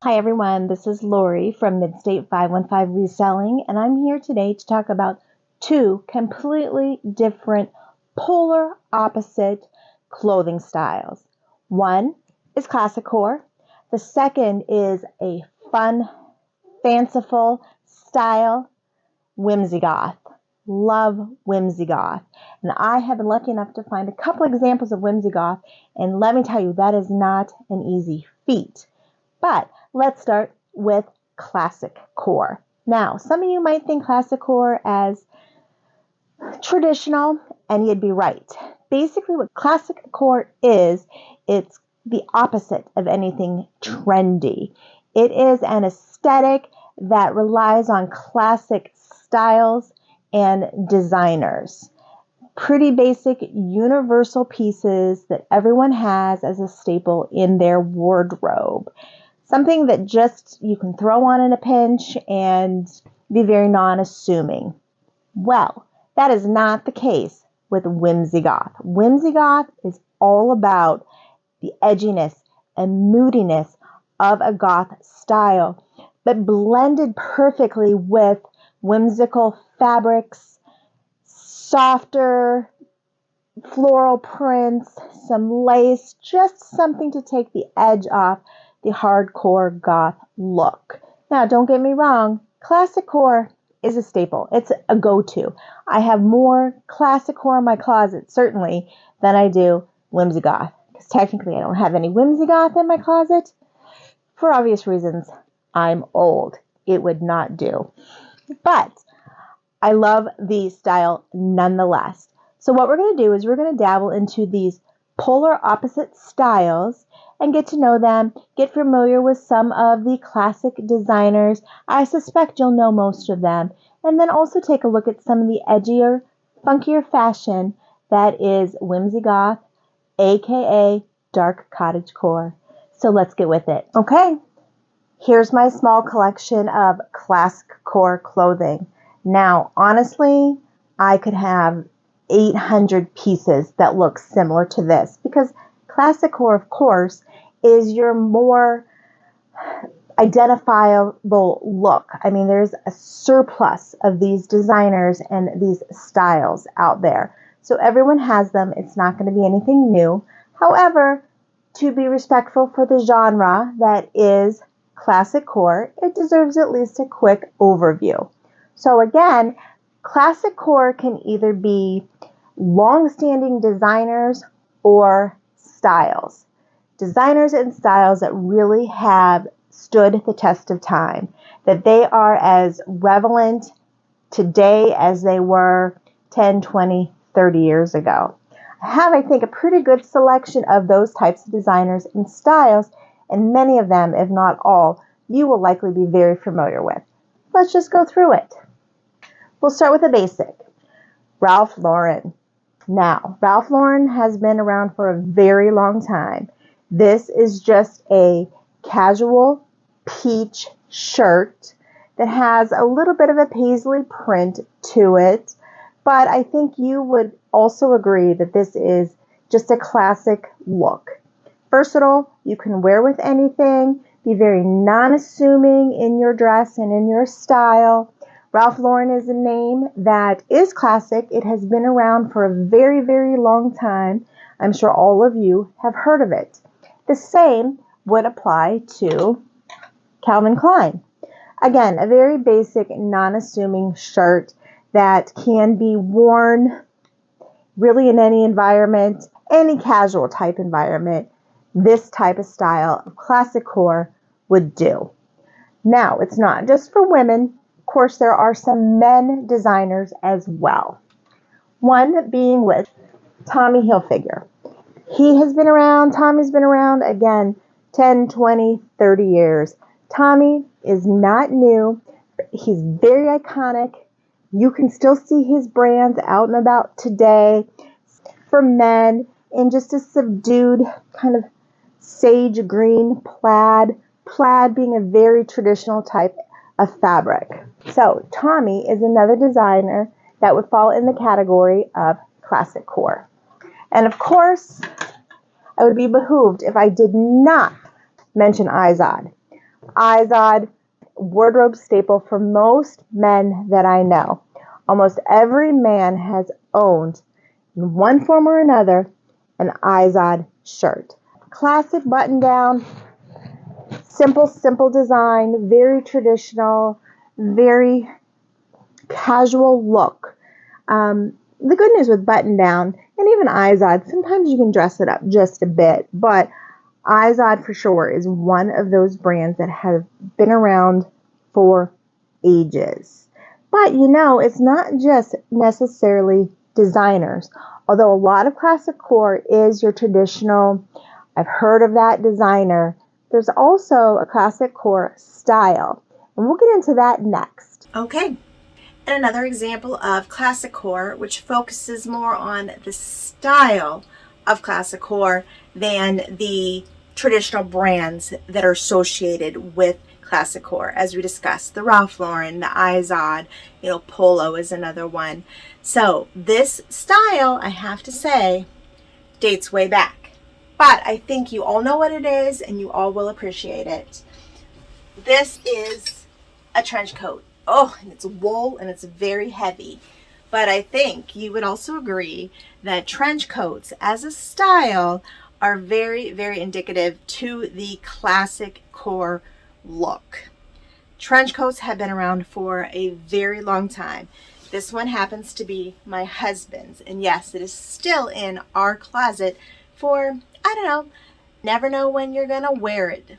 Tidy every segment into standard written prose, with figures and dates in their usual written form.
Hi everyone, this is Lori from Midstate 515 Reselling, and I'm here today to talk about two completely different, polar opposite clothing styles. One is Classic Core. The second is a fun, fanciful style, Whimsigoth. Love Whimsigoth. And I have been lucky enough to find a couple examples of Whimsigoth, and let me tell you, that is not an easy feat. But let's start with Classic Core. Now, some of you might think Classic Core as traditional, and you'd be right. Basically, what Classic Core is, it's the opposite of anything trendy. It is an aesthetic that relies on classic styles and designers. Pretty basic, universal pieces that everyone has as a staple in their wardrobe. Something that just you can throw on in a pinch and be very non-assuming. Well, that is not the case with Whimsigoth. Whimsigoth is all about the edginess and moodiness of a goth style, but blended perfectly with whimsical fabrics, softer floral prints, some lace, just something to take the edge off the hardcore goth look. Now, don't get me wrong, Classic Core is a staple. It's a go-to. I have more Classic Core in my closet, certainly, than I do Whimsigoth. Because technically, I don't have any Whimsigoth in my closet. For obvious reasons, I'm old. It would not do. But I love the style nonetheless. So what we're going to do is we're going to dabble into these polar opposite styles and get to know them, get familiar with some of the classic designers. I suspect you'll know most of them. And then also take a look at some of the edgier, funkier fashion that is Whimsigoth, aka dark cottagecore. So let's get with it. Okay, here's my small collection of Classic Core clothing. Now, honestly, I could have 800 pieces that look similar to this because Classic Core, of course, is your more identifiable look. I mean, there's a surplus of these designers and these styles out there. So everyone has them. It's not going to be anything new. However, to be respectful for the genre that is Classic Core, it deserves at least a quick overview. So again, Classic Core can either be long-standing designers or styles. Designers and styles that really have stood the test of time, that they are as relevant today as they were 10, 20, 30 years ago. I have, I think, a pretty good selection of those types of designers and styles, and many of them, if not all, you will likely be very familiar with. Let's just go through it. We'll start with the basic. Ralph Lauren. Now, Ralph Lauren has been around for a very long time. This is just a casual peach shirt that has a little bit of a paisley print to it, but I think you would also agree that this is just a classic look. Versatile, you can wear with anything, be very non-assuming in your dress and in your style. Ralph Lauren is a name that is classic. It has been around for a very, very long time. I'm sure all of you have heard of it. The same would apply to Calvin Klein. Again, a very basic, non-assuming shirt that can be worn really in any environment, any casual type environment. This type of style of Classic Core would do. Now, it's not just for women. Of course, there are some men designers as well. One being with Tommy Hilfiger. He has been around, Tommy's been around, again, 10, 20, 30 years. Tommy is not new. He's very iconic. You can still see his brands out and about today for men in just a subdued kind of sage green plaid. Plaid being a very traditional type of fabric. So Tommy is another designer that would fall in the category of Classic Core. And of course, I would be behooved if I did not mention Izod. Izod, wardrobe staple for most men that I know. Almost every man has owned, in one form or another, an Izod shirt. Classic button down, simple design, very traditional, very casual look. The good news with button down and even Izod, sometimes you can dress it up just a bit, but Izod for sure is one of those brands that have been around for ages. But it's not just necessarily designers. Although a lot of classic core is your traditional, I've heard of that designer, there's also a classic core style. And we'll get into that next. Okay. And another example of classic core, which focuses more on the style of classic core than the traditional brands that are associated with classic core. As we discussed, the Ralph Lauren, the Izod, Polo is another one. So this style, I have to say, dates way back. But I think you all know what it is and you all will appreciate it. This is a trench coat. Oh, and it's wool and it's very heavy. But I think you would also agree that trench coats as a style are very, very indicative to the classic core look. Trench coats have been around for a very long time. This one happens to be my husband's. And yes, it is still in our closet for, I don't know, never know when you're going to wear it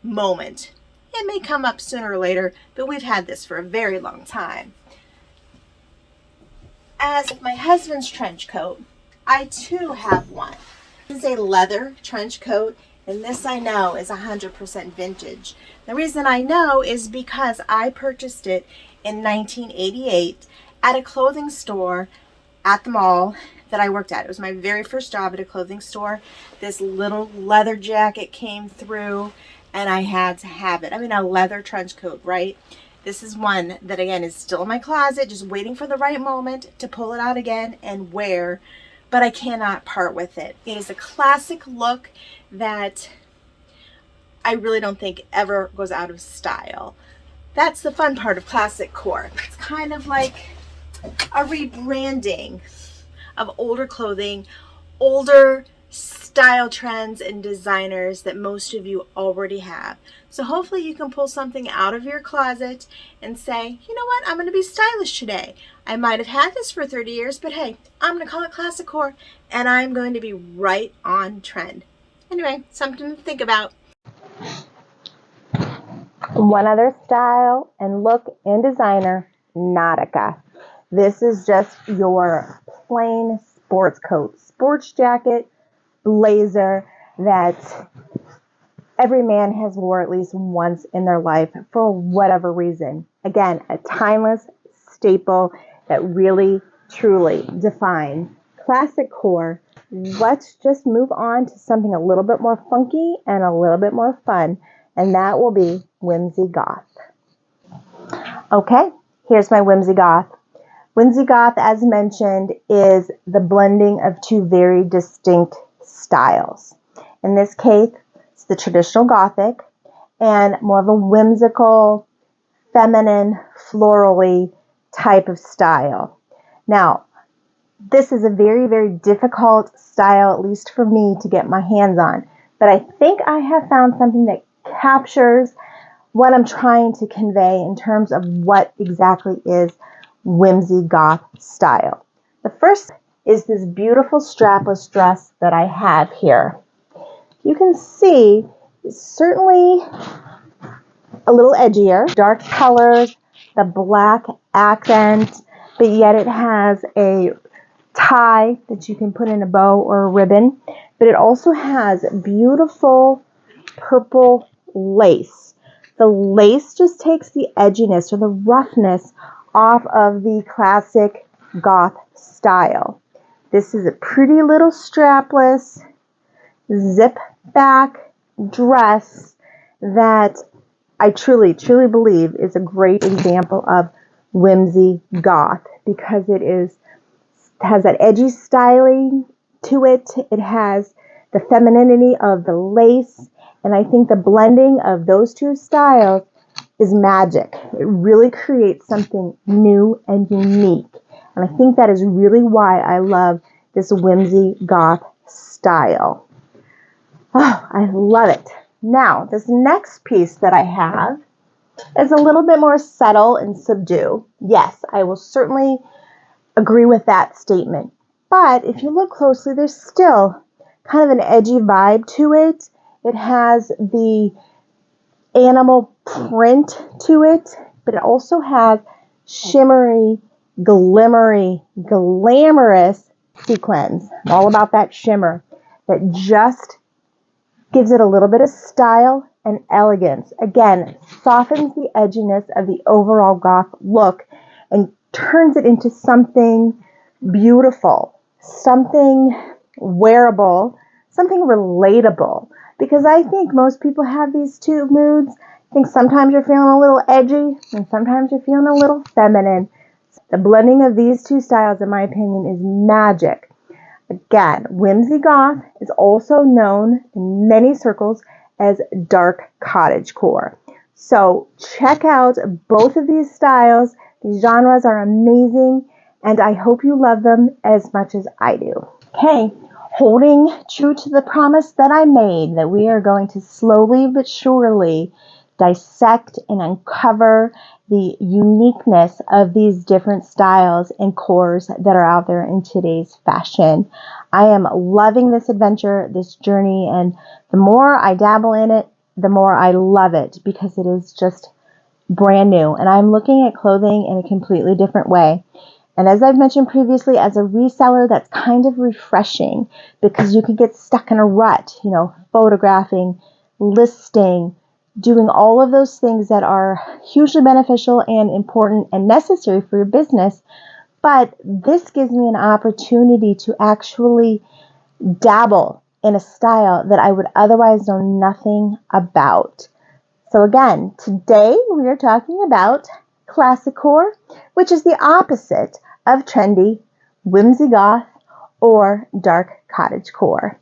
moment. It may come up sooner or later, but we've had this for a very long time. As my husband's trench coat, I too have one. This is a leather trench coat, and this I know is 100% vintage. The reason I know is because I purchased it in 1988 at a clothing store at the mall that I worked at. It was my very first job at a clothing store. This little leather jacket came through, and I had to have it. I mean, a leather trench coat, right? This is one that, again, is still in my closet, just waiting for the right moment to pull it out again and wear, but I cannot part with it. It is a classic look that I really don't think ever goes out of style. That's the fun part of classic core. It's kind of like a rebranding of older clothing, older style trends and designers that most of you already have. So hopefully you can pull something out of your closet and say, you know what, I'm going to be stylish today. I might have had this for 30 years, but hey, I'm going to call it classic core and I'm going to be right on trend. Anyway, something to think about. One other style and look and designer, Nautica. This is just your plain sports coat, sports jacket, blazer that every man has wore at least once in their life for whatever reason. Again, a timeless staple that really, truly defines classic core. Let's just move on to something a little bit more funky and a little bit more fun, and that will be Whimsigoth. Okay, here's my Whimsigoth. Whimsigoth, as mentioned, is the blending of two very distinct styles. In this case, it's the traditional Gothic and more of a whimsical, feminine, florally type of style. Now, this is a very, very difficult style, at least for me, to get my hands on. But I think I have found something that captures what I'm trying to convey in terms of what exactly is Whimsigoth style. The first is this beautiful strapless dress that I have here. You can see it's certainly a little edgier, dark colors, the black accent, but yet it has a tie that you can put in a bow or a ribbon, but it also has beautiful purple lace. The lace just takes the edginess or the roughness off of the classic goth style. This is a pretty little strapless, zip back dress that I truly, truly believe is a great example of whimsy goth because it has that edgy styling to it. It has the femininity of the lace And I think the blending of those two styles is magic. It really creates something new and unique. And I think that is really why I love this whimsy goth style. Oh, I love it. Now, this next piece that I have is a little bit more subtle and subdued. Yes, I will certainly agree with that statement. But if you look closely, there's still kind of an edgy vibe to it. It has the animal print to it, but it also has shimmery, glimmery, glamorous sequins. I'm all about that shimmer that just gives it a little bit of style and elegance. Again, softens the edginess of the overall goth look and turns it into something beautiful, something wearable, something relatable. Because I think most people have these two moods. I think sometimes you're feeling a little edgy and sometimes you're feeling a little feminine. The blending of these two styles, in my opinion, is magic. Again, Whimsy Goth is also known in many circles as dark cottagecore. So check out both of these styles. These genres are amazing, and I hope you love them as much as I do. Okay, holding true to the promise that I made, that we are going to slowly but surely dissect and uncover the uniqueness of these different styles and cores that are out there in today's fashion. I am loving this adventure, this journey, and the more I dabble in it, the more I love it because it is just brand new. And I'm looking at clothing in a completely different way. And as I've mentioned previously, as a reseller, that's kind of refreshing because you can get stuck in a rut, photographing, listing, doing all of those things that are hugely beneficial and important and necessary for your business. But this gives me an opportunity to actually dabble in a style that I would otherwise know nothing about. So again, today we are talking about Classic Core, which is the opposite of trendy, whimsy goth, or dark cottagecore.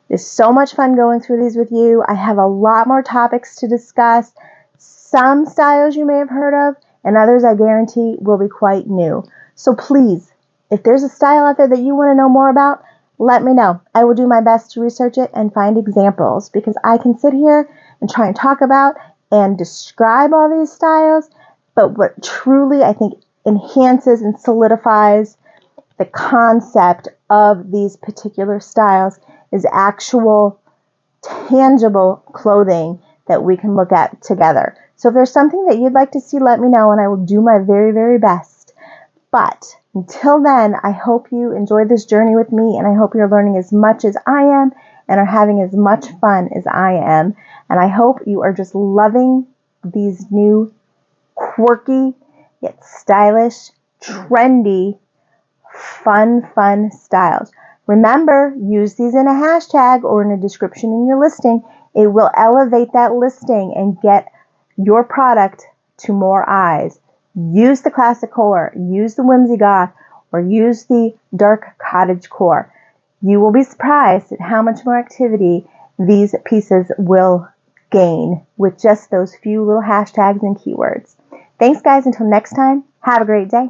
It's so much fun going through these with you. I have a lot more topics to discuss. Some styles you may have heard of, and others I guarantee will be quite new. So please, if there's a style out there that you want to know more about, let me know. I will do my best to research it and find examples because I can sit here and try and talk about and describe all these styles, but what truly I think enhances and solidifies the concept of these particular styles is actual tangible clothing that we can look at together. So if there's something that you'd like to see, let me know and I will do my very, very best. But until then, I hope you enjoy this journey with me and I hope you're learning as much as I am and are having as much fun as I am. And I hope you are just loving these new quirky, yet stylish, trendy, fun styles. Remember, use these in a hashtag or in a description in your listing. It will elevate that listing and get your product to more eyes. Use the Classic Core, use the Whimsy Goth, or use the Dark Cottagecore. You will be surprised at how much more activity these pieces will gain with just those few little hashtags and keywords. Thanks, guys. Until next time, have a great day.